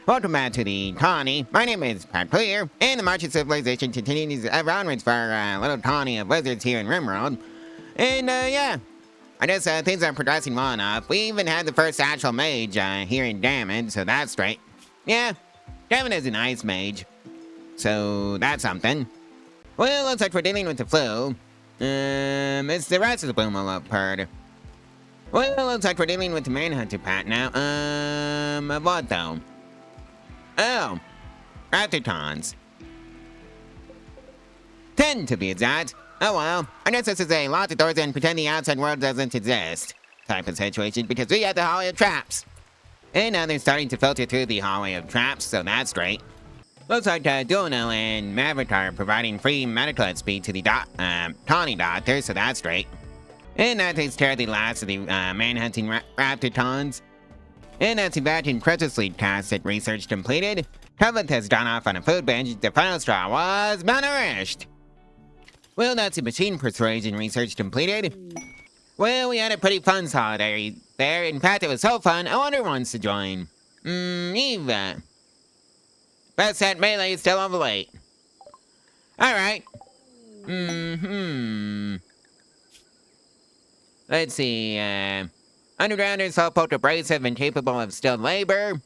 Welcome back to the colony. My name is Pravculear, and the march of civilization continues onwards for our little colony of wizards here in Rimworld. And, yeah. I guess things are progressing well enough. We even had the first actual mage here in Damon, so that's great. Yeah, Damon is an ice mage, so that's something. Well, looks like we're dealing with the flu. It's the rest of the boom will look purred. Well, looks like we're dealing with the manhunter pat now. What though? Oh, Raptortons. 10 to be exact. Oh well, I guess this is a lock the doors and pretend the outside world doesn't exist type of situation because we have the hallway of traps. And now they're starting to filter through the hallway of traps, so that's great. Looks like Duono and Maverick are providing free medical speed to the colony doctor, so that's great. And that takes care of the last of the manhunting Raptortons. And as the Vacuum Crystal Sleep casted research completed, Covet has gone off on a food binge. The final straw was malnourished. Well, that's the machine persuasion research completed. Well, we had a pretty fun holiday there. In fact, it was so fun, I wonder who wants to join. Eva. Best set melee is still overweight. Alright. Let's see, Undergrounders help both abrasive and capable of skilled labor.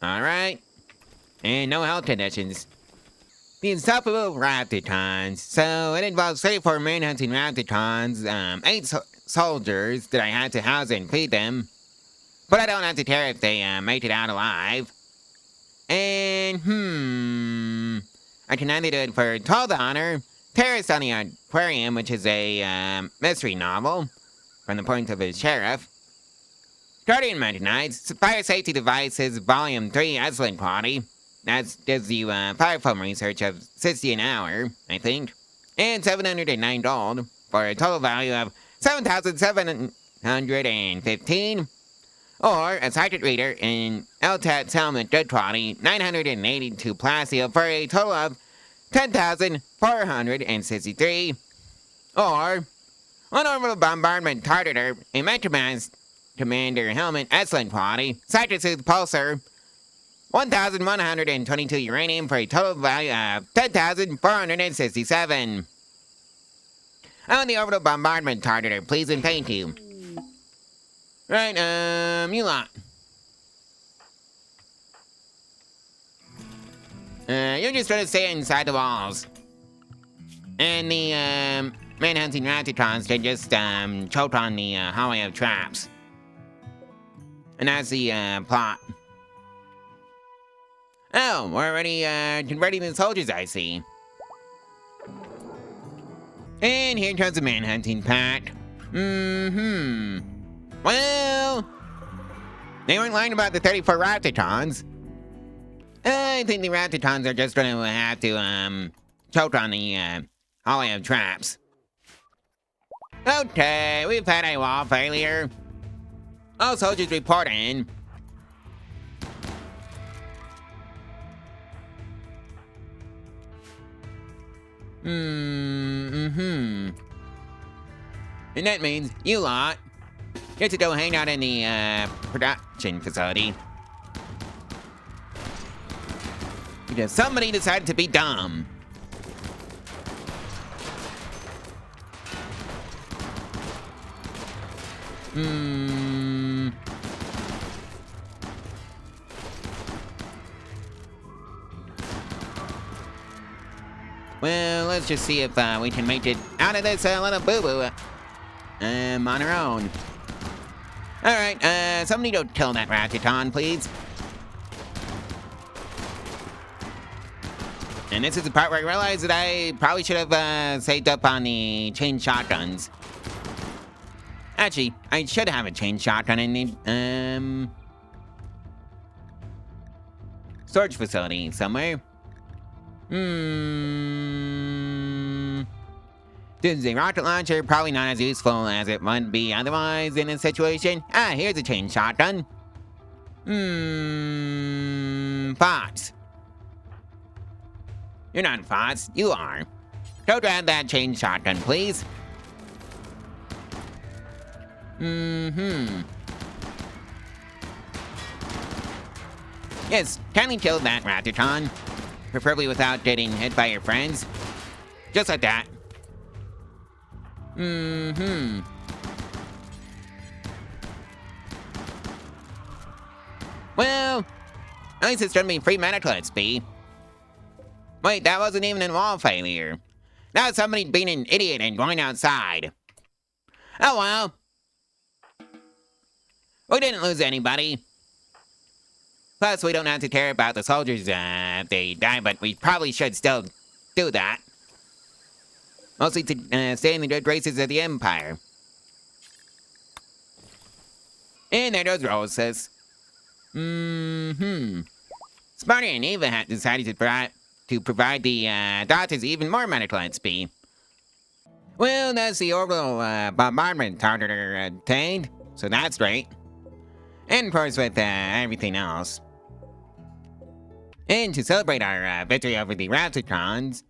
Alright. And no health conditions. The Unstoppable Raptortons. So it involves 34 manhunting Raptortons, 8 soldiers that I had to house and feed them. But I don't have to care if they make it out alive. And, I can either do it for Toll the Honor, Terrorist on the Aquarium, which is a mystery novel from the point of a sheriff. Guardian Mechanized, Fire Safety Devices, Volume 3, excellent quality. That gives you fire foam research of 60 an hour, I think. And 709 gold, for a total value of 7,715. Or a Psychic Reader in LTAT Helmet good quality, 982 plasteel, for a total of 10,463. Or Unorbital Bombardment Targeter, a Metroman's Commander Helmet, excellent quality, Psychic Soothe Pulsar, 1,122 uranium for a total value of 10,467. On the Orbital Bombardment Targeter, please and thank you. Right, you lot. You're just gonna stay inside the walls. And the, manhunting Raptortons can just, choke on the, hallway of traps. And that's the, plot. Oh, we're already, converting the soldiers, I see. And here comes the manhunting pack. Well, they weren't lying about the 34 Raptortons. I think the Raptortons are just gonna have to, choke on the, hallway of traps. Okay, we've had a wall failure. All soldiers report in. And that means you lot get to go hang out in the, production facility. Because somebody decided to be dumb. Well, let's just see if we can make it out of this little boo-boo on our own. Alright, somebody go kill that Raptorton, please. And this is the part where I realized that I probably should have saved up on the chain shotguns. Actually, I should have a chain shotgun in the, storage facility somewhere. This is a rocket launcher, probably not as useful as it would be otherwise in this situation. Ah, here's a chain shotgun. Fox. You're not Fox, you are. Go grab that chain shotgun, please. Yes, kindly kill that Raptitron. Preferably without getting hit by your friends. Just like that. Well, at least it's gonna be free Metaclits, B. Wait, that wasn't even a wall failure. That was somebody being an idiot and going outside. Oh well. We didn't lose anybody. Plus, we don't have to care about the soldiers if they die, but we probably should still do that. Mostly to stay in the good graces of the Empire. And there goes Roses. Smarty and Eva had decided to provide the daughters even more medical XP. Well, that's the orbital bombardment target attained, so that's great. And of course with everything else. And to celebrate our victory over the Rapticons,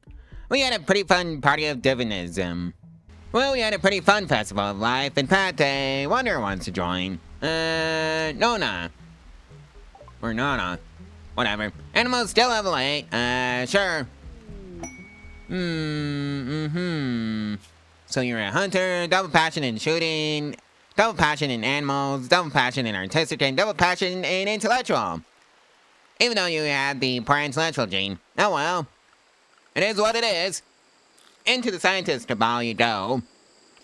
we had a pretty fun party of divinism. Well, we had a pretty fun festival of life. In fact, a Wanderer wants to join. Nona. Or Nana. Whatever. Animals still level 8. Sure. So you're a hunter, double passion in shooting, double passion in animals, double passion in artistic, and double passion in intellectual. Even though you have the poor intellectual gene. Oh well. It is what it is. Into the scientist cabal you go.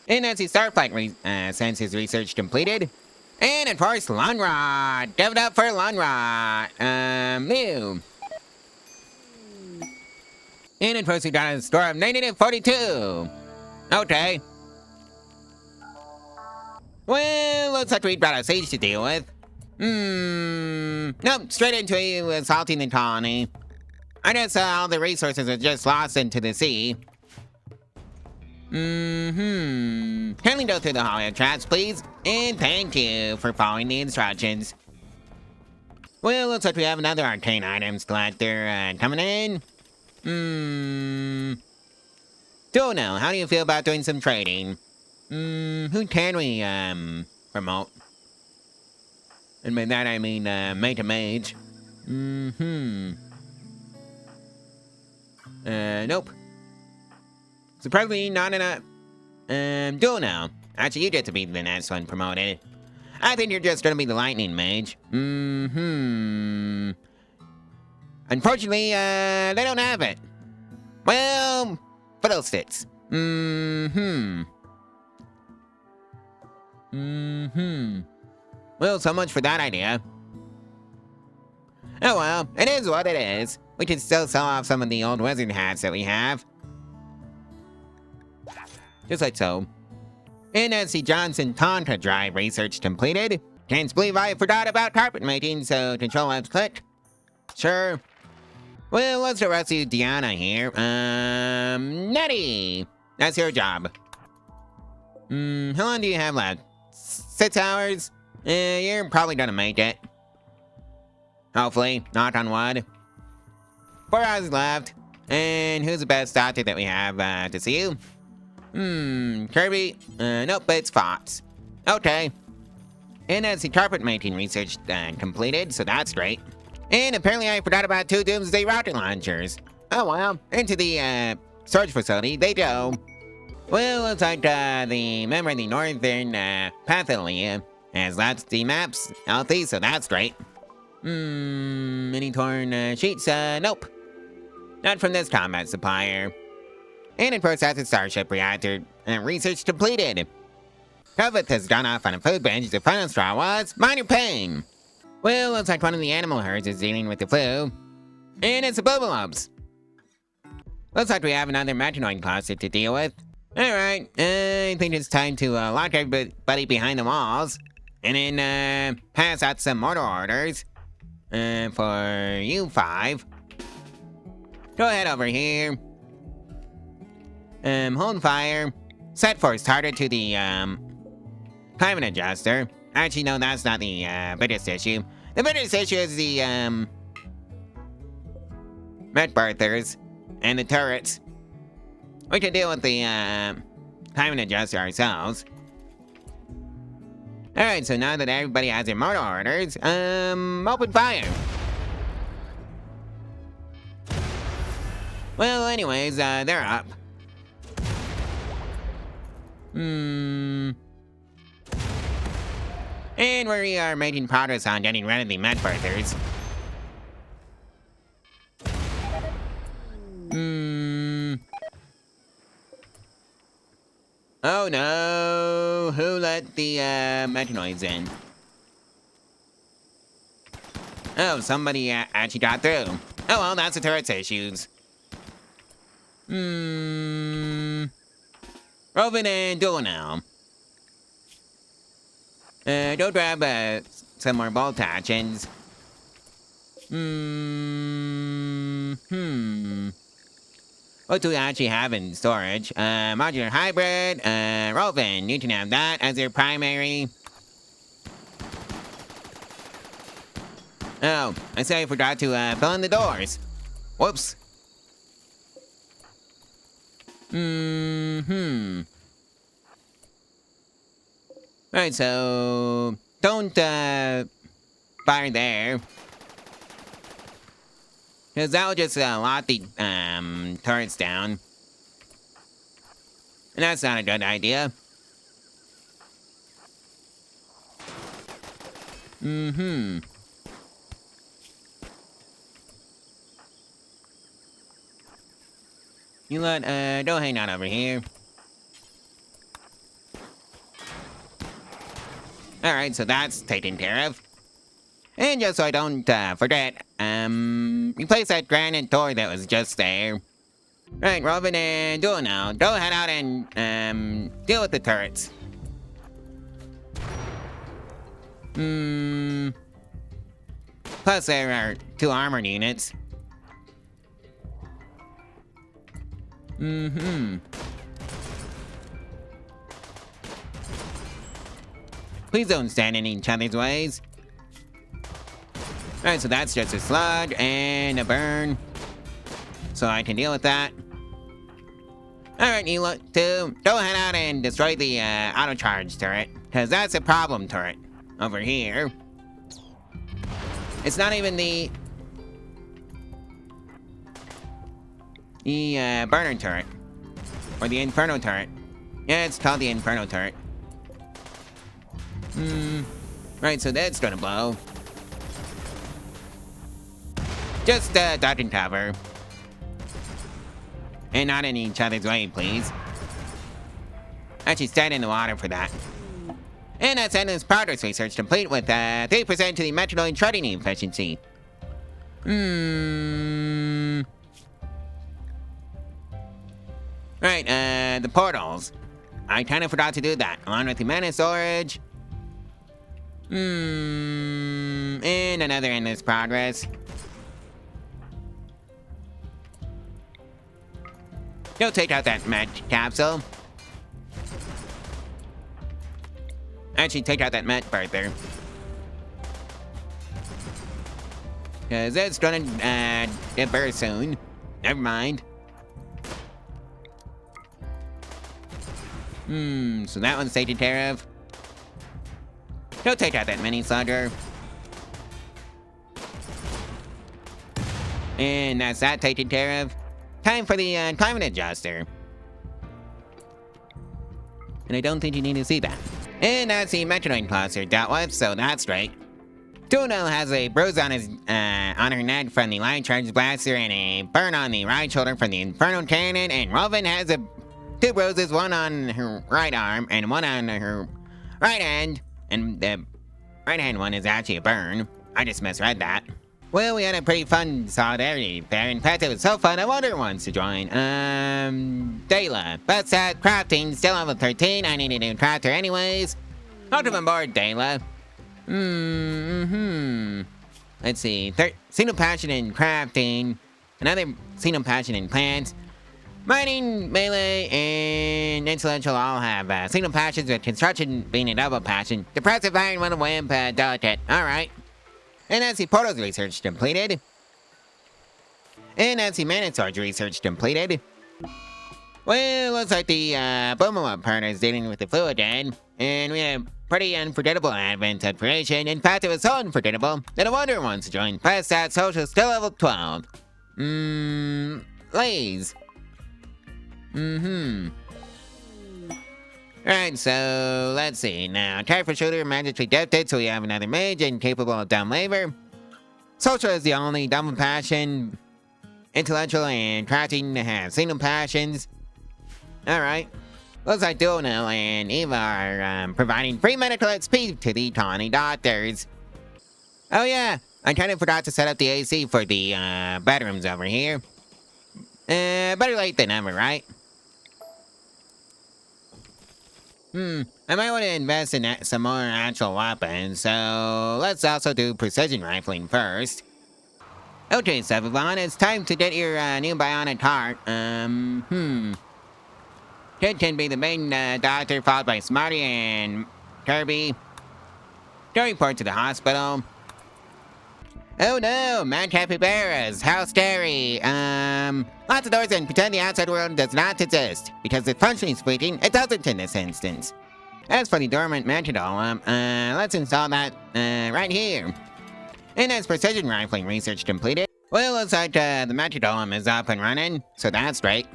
And as the Starflight sends his research completed. And of course, Lunrod. Give it up for Lunrod. Mew. And of course, we got a score of -42. Okay. Well, looks like we brought a siege to deal with. Nope, straight into you assaulting the colony. I guess all the resources are just lost into the sea. Kindly go through the hollow traps, please. And thank you for following the instructions. Well, looks like we have another arcane items collector coming in. Don't know, how do you feel about doing some trading? Who can we, promote? And by that I mean, make a mage. Nope. Surprisingly, not enough. Don't know. Actually, you get to be the next one promoted. I think you're just gonna be the lightning mage. Unfortunately, they don't have it. Well, fiddlesticks. Well, so much for that idea. Oh well, it is what it is. We can still sell off some of the old wizard hats that we have. Just like so. And as the Johnson Tonka Drive research completed, can't believe I forgot about carpet making, so Control F click. Sure. Well, let's rescue Diana here. Nettie! That's your job. How long do you have left? 6 hours? You're probably gonna make it. Hopefully, knock on wood. 4 hours left. And who's the best doctor that we have to see you? Kirby? Nope, it's Fox. Okay. And as the carpet making research completed, so that's great. And apparently I forgot about 2 Doomsday rocket launchers. Oh well, into the storage facility they go. Well, looks like the member of the Northern Pravculear has lots of the maps healthy, so that's great. Any torn sheets? Nope. Not from this combat supplier. And of course, that's the Starship Reactor research completed. Kovith has gone off on a food binge. The final straw was minor pain. Well, looks like one of the animal herds is dealing with the flu. And it's the Bubblebs. Looks like we have another Metanoid cluster to deal with. Alright, I think it's time to lock everybody behind the walls. And then pass out some mortar orders. For you 5. Go ahead over here. Hold fire. Set force target to the climate adjuster. Actually, no, that's not the biggest issue. The biggest issue is the met birthers and the turrets. We can deal with the climate adjuster ourselves. Alright, so now that everybody has their mortar orders, open fire. Well, anyways, they're up. And we are making progress on getting rid of the med birthers. Oh no! Who let the metanoids in? Oh, somebody actually got through. Oh well, that's the turret's issues. Rovin and Duel now. Go grab some more bolt actions. What do we actually have in storage? Modular hybrid. Rovin, you can have that as your primary. Oh, I say I forgot to fill in the doors. Whoops. Right, so don't fire there. Because that will just lock the turrets down. And that's not a good idea. You let, don't hang out over here. Alright, so that's taken care of. And just so I don't forget, replace that granite door that was just there. Right, Robin and Duel now. Go head out and deal with the turrets. Plus there are 2 armored units. Please don't stand in each other's ways. Alright, so that's just a slug and a burn. So I can deal with that. Alright, you look to go head out and destroy the auto charge turret. Because that's a problem turret over here. It's not even the burner turret. Or the inferno turret. Yeah, it's called the inferno turret. Right, so that's gonna blow. Just duck and cover. And not in each other's way, please. Actually, stand in the water for that. And that's endless progress research complete with 3% to the metanoid shredding efficiency. Right, the portals. I kind of forgot to do that, along with the mana storage. And another endless progress. Go take out that med capsule. Actually, take out that med birther. Because it's gonna get burst soon. Never mind. So that one's taken care of. Go take out that mini slugger. And that's that taken care of. Time for the climate adjuster. And I don't think you need to see that. And that's the metanoid cluster dealt with, so that's great. Tuno has a bruise on her neck from the light charge blaster and a burn on the right shoulder from the inferno cannon, and Robin has 2 bruises, one on her right arm and one on her right hand, and the right hand one is actually a burn. I just misread that. Well, we had a pretty fun solidarity fair. In fact, it was so fun, I wonder who wants to join. Dayla. Best at crafting, still level 13. I need a new crafter anyways. Welcome aboard, Dayla. Let's see. Single passion in crafting. Another single passion in plants. Mining, melee, and intellectual all have single passions, with construction being a double passion. Depressive iron, one wimp, delicate. Alright. And that's the portals research completed. And that's the mana storage research completed. Well, looks like the Boom partner is dealing with the flu again. And we had a pretty unforgettable advent of creation. In fact, it was so unforgettable that a wanderer wants to join. Plus that social still level 12. lays. Alright, so let's see. Now, Type Shooter magically gifted, so we have another mage and capable of dumb labor. Social is the only dumb passion. Intellectual and crafting have single passions. Alright. Looks like Donal and Eva are providing free medical XP to the tawny doctors. Oh yeah, I kind of forgot to set up the AC for the bedrooms over here. Better late than never, right? I might want to invest in some more actual weapons, so let's also do precision rifling first. Okay, Sevavon, it's time to get your new bionic heart. Kid can be the main doctor, followed by Smarty and Kirby. Go report to the hospital. Oh no, Mount Capybaras, how scary. Lots of doors and pretend the outside world does not exist. Because it's functionally speaking, it doesn't in this instance. As for the dormant Mantidolum, let's install that, right here. And as precision rifling research completed, well, looks like, the Mantidolum is up and running, so that's great.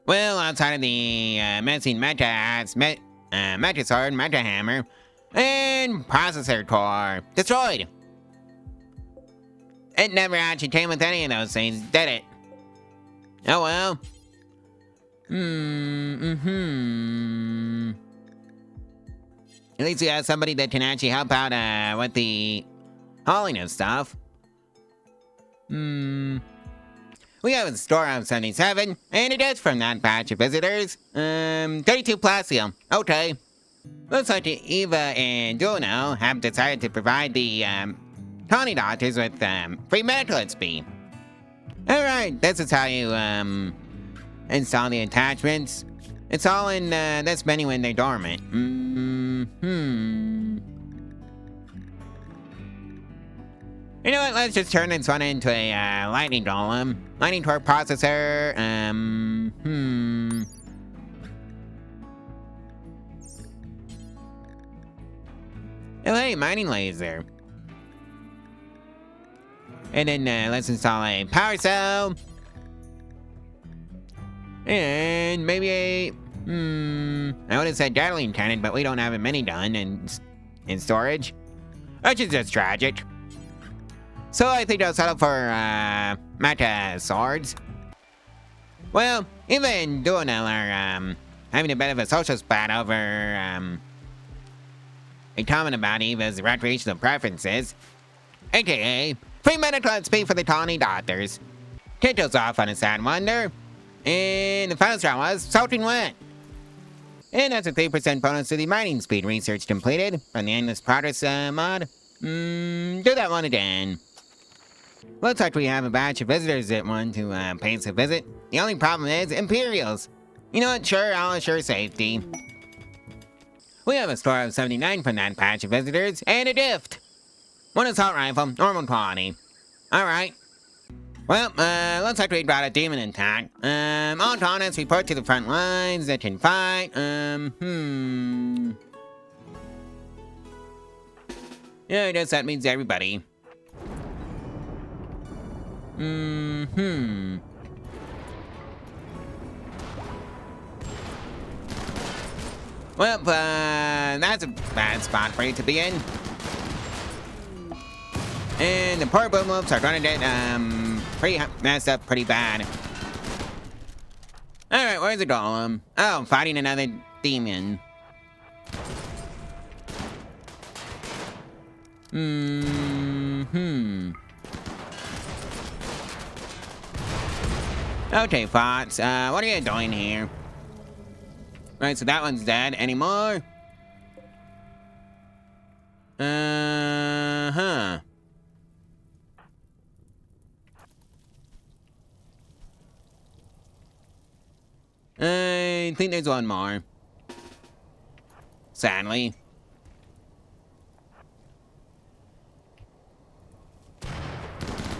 Well, outside of the, missing Meta Sword, Meta Hammer, and Processor Core, destroyed. It never actually came with any of those things, did it? Oh well. At least we have somebody that can actually help out with the hauling of stuff. We have a store of 77, and it is from that batch of visitors. 32 Placium. Okay. Looks like Eva and Juno have decided to provide the Tawny Doctors with free medical XP. Alright, this is how you install the attachments. It's all in this menu when they're dormant. You know what, let's just turn this one into a lightning golem. Lightning torque processor, Oh hey, mining laser. And then let's install a power cell. And maybe a, I would have said Gatling cannon, but we don't have a mini gun in storage. Which is just tragic. So I think I'll settle for Meta swords. Well, Eva and Duonel are having a bit of a social spat over a comment about Eva's recreational preferences. AKA, free medical XP for the Tawny Doctors. Kid goes off on a sad wonder. And the final straw was soaking wet. And that's a 3% bonus to the mining speed research completed from the Endless Progress mod. Do that one again. Looks like we have a batch of visitors that want to pay us a visit. The only problem is Imperials. You know what, sure, I'll assure safety. We have a store of 79 from that batch of visitors, and a gift. One assault rifle, normal quality. Alright. Well, looks like we got a demon attack. All Taunus report to the front lines that can fight. Yeah, I guess that means everybody. Well, that's a bad spot for you to be in. And the poor boom loops are gonna get, pretty messed up pretty bad. Alright, where's the golem? Oh, fighting another demon. Okay, Fox, what are you doing here? Right, so that one's dead. Any more? Uh-huh. I think there's one more. Sadly.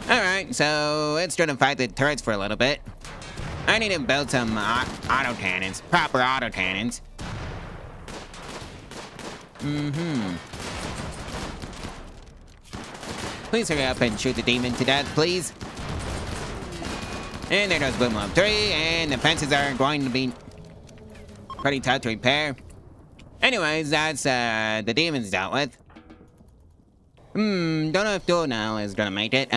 Alright, so let's try to fight the turrets for a little bit. I need to build some auto cannons, proper auto cannons. Please hurry up and shoot the demon to death, please. And there goes boom up 3, and the fences are going to be pretty tough to repair. Anyways, that's the demons dealt with. Don't know if Duno is gonna make it.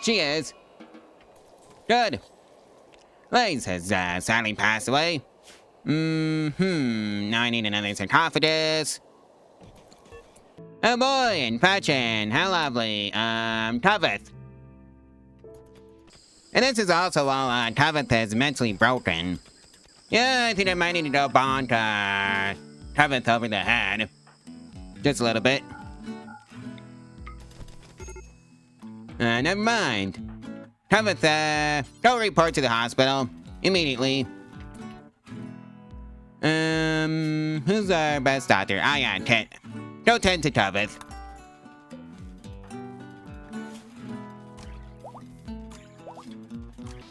She is. Good. Lace has sadly passed away. Now I need another sarcophagus. Oh boy, infection. How lovely. Tuveth. And this is also while Tuveth is mentally broken. Yeah, I think I might need to go bonk Tuveth over the head. Just a little bit. Never mind. Tuveth, go report to the hospital. Immediately. Who's our best doctor? Ah, yeah, Ted. Go tend to Tuveth.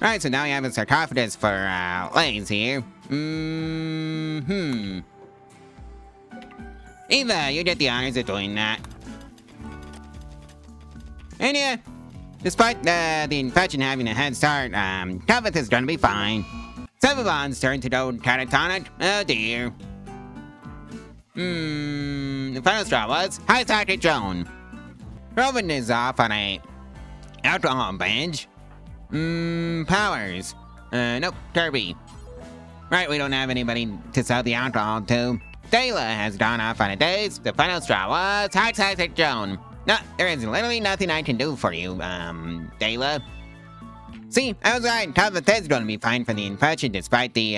Alright, so now we have a sarcophagus for, Lays here. Eva, you did the honors of doing that. And yeah, despite the infection having a head start, Tuveth is gonna be fine. Sevavon's turn to go catatonic. Oh dear. The final straw was High Dr. Joan. Robin is off on a alcohol binge. Powers. Nope, Kirby. Right, we don't have anybody to sell the alcohol to. Dayla has gone off on a daze. The final straw was High Dr. Joan. No, there is literally nothing I can do for you, Dayla. See, I was right. Tuveth is going to be fine for the infection despite the,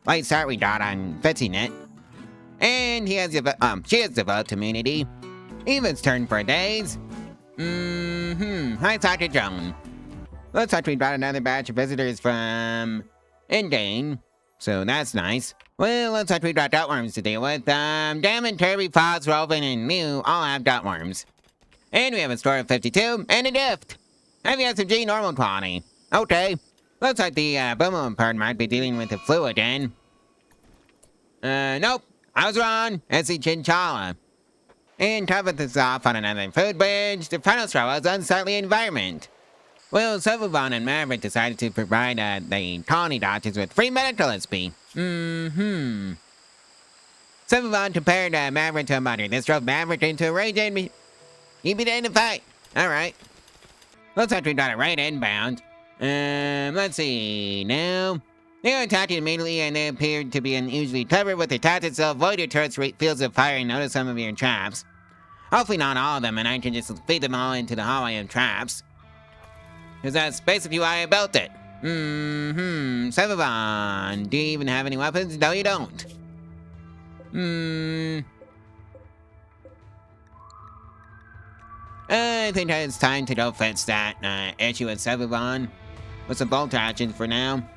light start we got on fixing it. And she has developed immunity. Eva's turn for days. Hi, Dr. Joan. Looks like we got another batch of visitors from Indane, so that's nice. Well, looks like we got dotworms to deal with. Damon, Kirby, Fox, Robin, and Mew all have dotworms. And we have a store of 52 and a gift. Heavy SMG normal quality. Okay. Looks like the Boom part might be dealing with the flu again. Nope. I was wrong. It's the Chinchilla. And Tuveth is off on another food binge. The final straw was unsightly environment. Well, Sevavon and Maverick decided to provide the colony doctors with free medical SP. Sevavon compared Maverick to a mother. This drove Maverick into a rage and he began to fight. Alright. Looks like we got it right inbound. Let's see. Now, they are attacking immediately and they appeared to be unusually clever with their tactics to avoid your turret's fields of fire and notice some of your traps. Hopefully not all of them, and I can just feed them all into the hallway of traps. Because that's basically why I built it. Sevavon, do you even have any weapons? No, you don't. I think it's time to go fix that issue with Sevavon. With some bolt actions for now.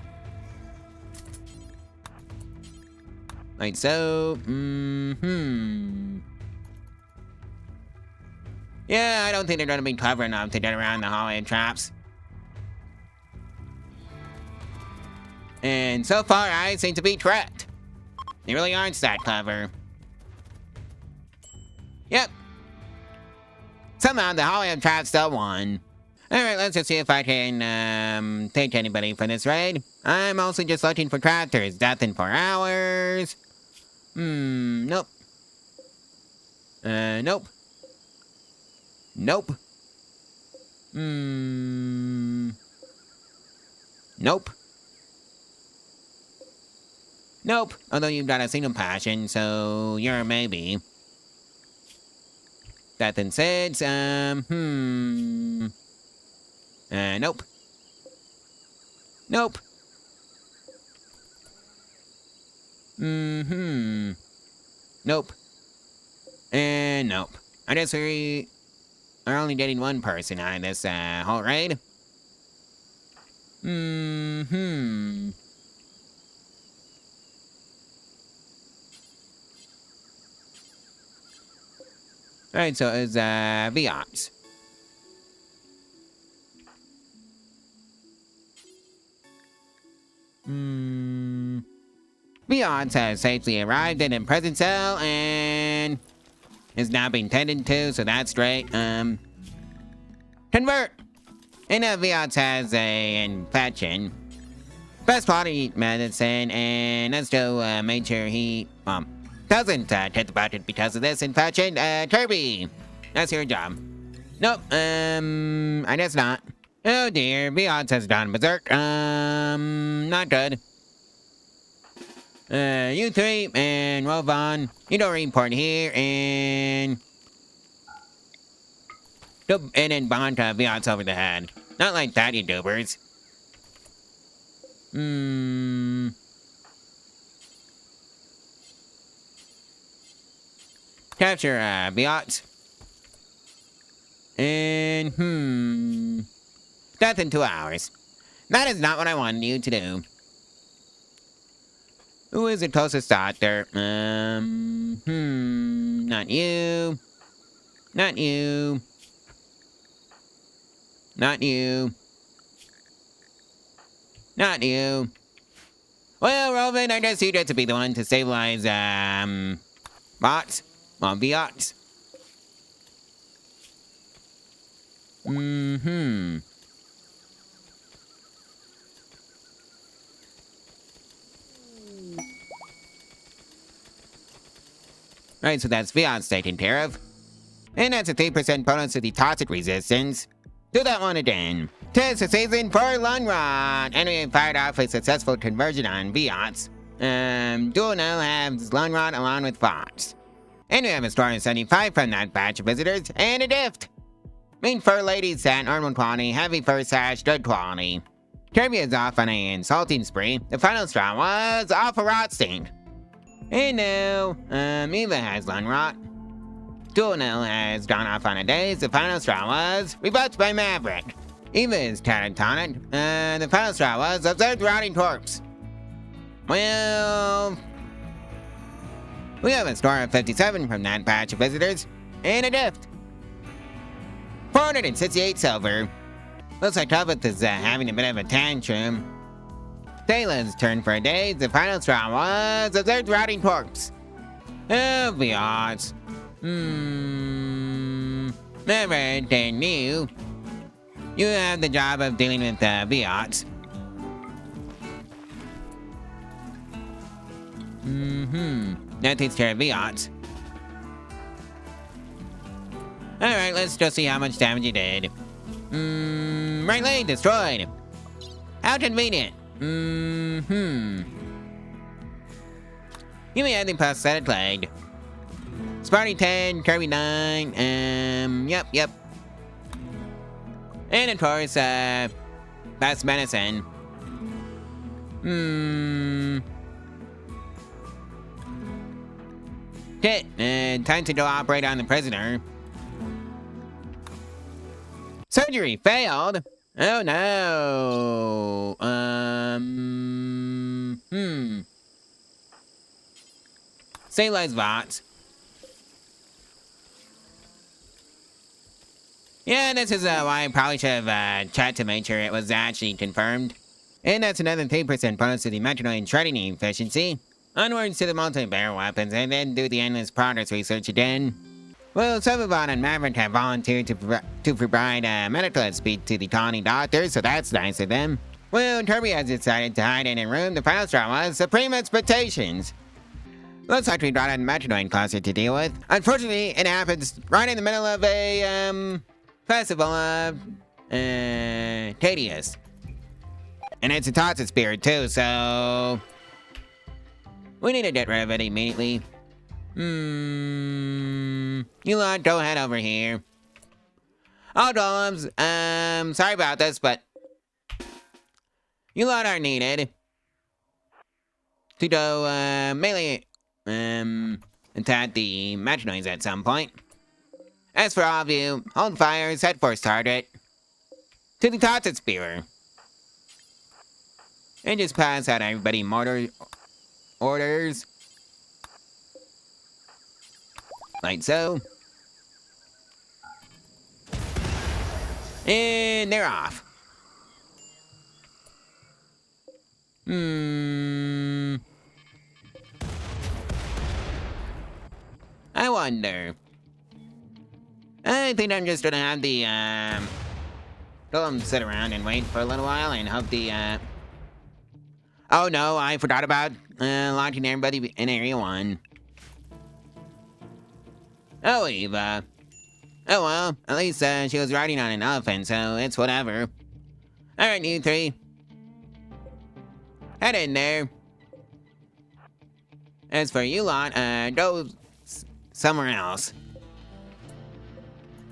Like so. Yeah, I don't think they're gonna be clever enough to get around the hallway of traps. And so far, I seem to be correct. They really aren't that clever. Yep. Somehow the hallway of traps still won. Alright, let's just see if I can, take anybody for this raid. I'm mostly just looking for crafters. Death in 4 hours. Nope. Nope. Nope. Nope. Nope. Although you've got a single passion, so you're a maybe. Death in 6, nope. Nope. Nope. And nope. I guess we are only getting one person out of this whole raid. Alright, so it's biomes. Biomes has safely arrived in a present cell and is now being tended to, so that's great. Convert! And Viats has a infection. Best quality medicine, and let's do make sure he doesn't hit the button because of this infection. Kirby, that's your job. Nope, I guess not. Oh dear, Viats has gone berserk. Not good. You three and Rovon, you don't report here, and then bond to Viats over the head. Not like that, you doobers. Capture Viats. And death in 2 hours. That is not what I wanted you to do. Who is the closest doctor? Not you. Not you. Not you. Not you. Well, Rovan, I guess you get to be the one to stabilize, bots. Well, Viats. Right, so that's Viats taken care of. And that's a 3% bonus to the toxic resistance. Do that one again. 'Tis the season for Lunrod, and we fired off a successful conversion on Viats. Dual now has Lunrod along with Fox. And we have a score of 75 from that batch of visitors, and a gift. Mean fur ladies at normal quality, heavy fur sash, good quality. Kirby is off on an insulting spree. The final straw was off a rot stain. And now, Eva has Lunrot. Dual has gone off on a daze. The final straw was rebuffed by Maverick. Eva is catatonic. The final straw was observed rotting corpse. Well, we have a score of 57 from that batch of visitors, and a gift. 468 silver. Looks like Tubbith is having a bit of a tantrum. Sayla's turn for a day. The final straw was observed rotting corpse. Oh, Viats. Everything new. You have the job of dealing with Viats. That takes care of Viats. Alright, let's just see how much damage you did. Right leg destroyed. How convenient. You may add the prosthetic leg. Sparty 10, Kirby 9, yep. And of course, best medicine. Okay, time to go operate on the prisoner. Surgery failed. Oh no. Stabilize bots. Yeah, this is why I probably should have checked to make sure it was actually confirmed. And that's another 3% bonus to the Metronoid shredding efficiency. Onwards to the multi-barrel weapons, and then do the endless progress research again. Well, Subbabon and Maverick have volunteered to provide medical speed to the colony doctors, so that's nice of them. Well, Kirby has decided to hide in a room. The final straw was Supreme Expectations. Looks like we brought in Metronoid cluster to deal with. Unfortunately, it happens right in the middle of a, festival of, Tedious. And it's a toxic spirit too, so we need to get rid of it immediately. You lot, go ahead over here. All golems, sorry about this, but you lot are needed to go, melee, attack the Metronoids at some point. As for all of you, hold fire, set force target to the toxic spear. And just pass out everybody mortar orders. Like so. And they're off. I wonder. I think I'm just gonna have the, Tell them to sit around and wait for a little while and hope the, Oh no, I forgot about, launching everybody in Area 1. Oh, Eva. Oh well, at least, she was riding on an elephant, so it's whatever. Alright, you three. Head in there. As for you lot, go somewhere else.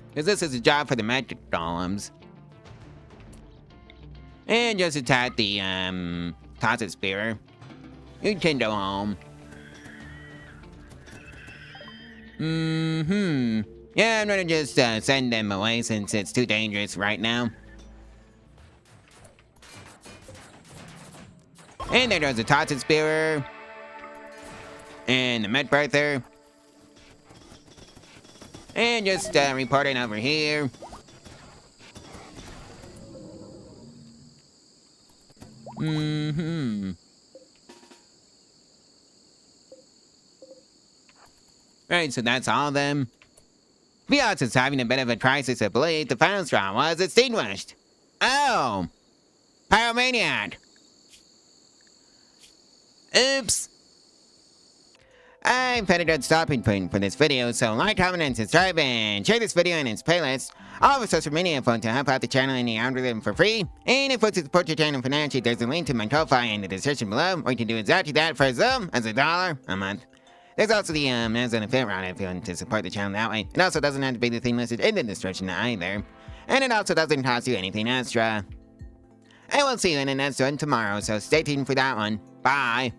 Because this is a job for the magic golems. And just attack the, Toxic Spear. You can go home. Yeah, I'm gonna just, send them away since it's too dangerous right now. And there goes the Toxic Spear. And the Med Birther. And just, reporting over here. Right, so that's all of them. Vios is having a bit of a crisis of Blight. The final straw was extinguished. Oh! Pyromaniac! Oops! I'm pretty good stopping point for this video, so like, comment, and subscribe, and share this video and its playlist. All of our social media info to help out the channel and the algorithm for free. And if you want to support your channel financially, there's a link to my Ko-Fi in the description below, where you can do exactly that for as little as $1 a month. There's also the Amazon affiliate route if you want to support the channel that way. It also doesn't have to be the thing listed in the description either. And it also doesn't cost you anything extra. I will see you in the next one tomorrow, so stay tuned for that one. Bye!